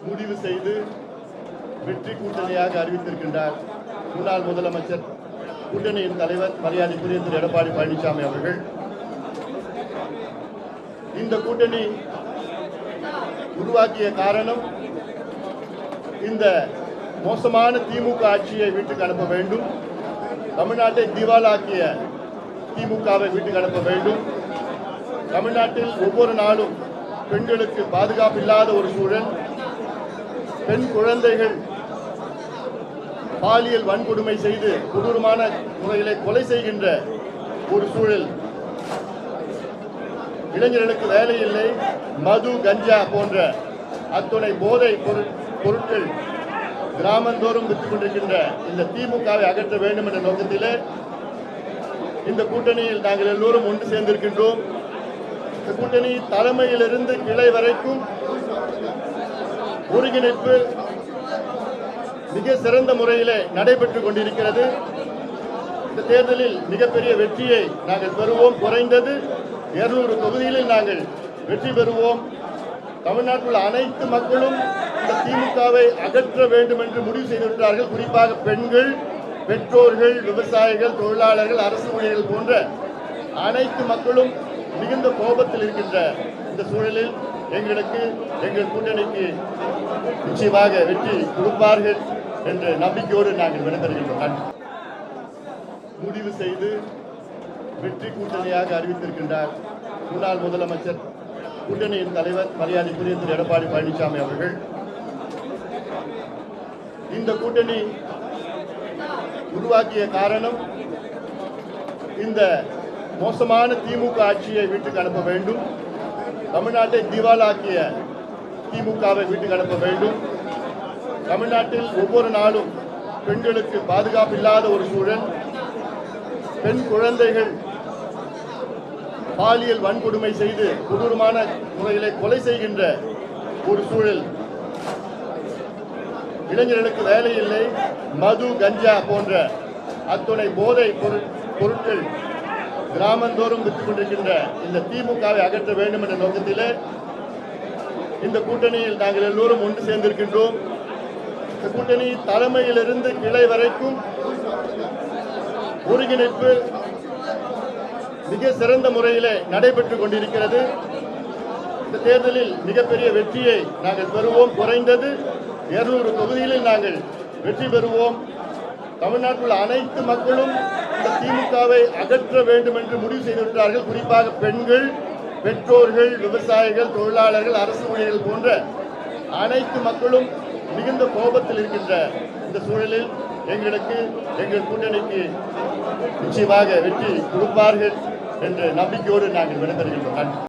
முடிவு செய்து வெற்றி கூட்டணியாக அறிவித்திருக்கின்றார் முன்னாள் முதலமைச்சர் கூட்டணியின் தலைவர் மரியாதைக்குரிய திரு எடப்பாடி பழனிசாமி அவர்கள். இந்த கூட்டணி உருவாக்கிய காரணம் இந்த மோசமான திமுக ஆட்சியை வீட்டுக்கு அனுப்ப வேண்டும், தமிழ்நாட்டை திவாலாக்கிய திமுகவை வீட்டுக்கு அனுப்ப வேண்டும், தமிழ்நாட்டில் ஒவ்வொரு நாளும் பெண்களுக்கு பாதுகாப்பு இல்லாத ஒரு சூழல், பெண் குழந்தைகள் பாலியல் வன்கொடுமை செய்து கொடூரமான முறையிலே கொலை செய்கின்ற ஒரு சூழல், இளைஞர்களுக்கு வேலை இல்லை, மது கஞ்சா போன்ற அத்துணை போதை பொருட்கள் கிராமந்தோறும் விற்றுக் கொண்டிருக்கின்ற இந்த திமுகவை அகற்ற வேண்டும் என்ற நோக்கத்திலே இந்த கூட்டணியில் நாங்கள் எல்லோரும் ஒன்று சேர்ந்திருக்கின்றோம். இந்த கூட்டணி தலைமையிலிருந்து கிளை வரைக்கும் ஒருங்கிணைப்பு மிக சிறந்த முறையிலே நடைபெற்றுக் கொண்டிருக்கிறது. இந்த தேர்தலில் மிகப்பெரிய வெற்றியை நாங்கள் பெறுவோம். குறைந்தது 200 தொகுதிகளில் நாங்கள் வெற்றி பெறுவோம். தமிழ்நாட்டில் உள்ள அனைத்து மக்களும் இந்த திமுகவை அகற்ற வேண்டும் என்று முடிவு செய்திருக்கிறார்கள். குறிப்பாக பெண்கள், பெற்றோர்கள், விவசாயிகள், தொழிலாளர்கள், அரசு ஊழியர்கள் போன்ற அனைத்து மக்களும் மிகுந்த கோபத்தில் இருக்கின்ற இந்த சூழலில் எங்கள் கூட்டணிக்கு நிச்சயமாக வெற்றி கொடுப்பார்கள் என்ற நம்பிக்கையோடு நாங்கள் விடைபெறுகின்றோம். முடிவு செய்து வெற்றி கூட்டணியாக அறிவித்திருக்கின்றார் முன்னாள் முதலமைச்சர் கூட்டணியின் தலைவர் மரியாதைக்குரிய திரு எடப்பாடி பழனிசாமி அவர்கள். இந்த கூட்டணி உருவாக்கிய காரணம் இந்த மோசமான திமுக ஆட்சியை வீட்டுக்கு அனுப்ப வேண்டும், தமிழ்நாட்டை திவாலாக்கிய திமுகவை வீட்டுக்கு அனுப்ப வேண்டும், தமிழ்நாட்டில் ஒவ்வொரு நாளும் பெண்களுக்கு பாதுகாப்பு இல்லாத ஒரு சூழல், பெண் குழந்தைகள் பாலியல் வன்கொடுமை செய்து கொடூரமான முறையிலே கொலை செய்கின்ற ஒரு சூழல், இளைஞர்களுக்கு வேலை இல்லை, மது கஞ்சா போன்ற அத்துணை போதை பொருட்கள் கிராமந்தோறும் விற்றுக் கொண்டிருக்கின்ற இந்த திமுகவை அகற்ற வேண்டும் என்ற நோக்கத்திலே இந்த கூட்டணியில் நாங்கள் எல்லோரும் ஒன்று சேர்ந்திருக்கின்றோம். இந்த கூட்டணி தலைமையிலிருந்து கிளை வரைக்கும் ஒருங்கிணைப்பு மிக சிறந்த முறையிலே நடைபெற்றுக் கொண்டிருக்கிறது. இந்த தேர்தலில் மிகப்பெரிய வெற்றியை நாங்கள் பெறுவோம். குறைந்தது 200 தொகுதிகளில் நாங்கள் வெற்றி பெறுவோம். தமிழ்நாட்டில் உள்ள அனைத்து மக்களும் இந்த திமுகவை அகற்ற வேண்டும் என்று முடிவு செய்திருக்கிறார்கள். குறிப்பாக பெண்கள், பெற்றோர்கள், விவசாயிகள், தொழிலாளர்கள், அரசு ஊழியர்கள் போன்ற அனைத்து மக்களும் மிகுந்த கோபத்தில் இருக்கின்ற இந்த சூழலில் எங்கள் கூட்டணிக்கு நிச்சயமாக வெற்றி கொடுப்பார்கள் என்ற நம்பிக்கையோடு நாங்கள் விடைபெறுகின்றோம்.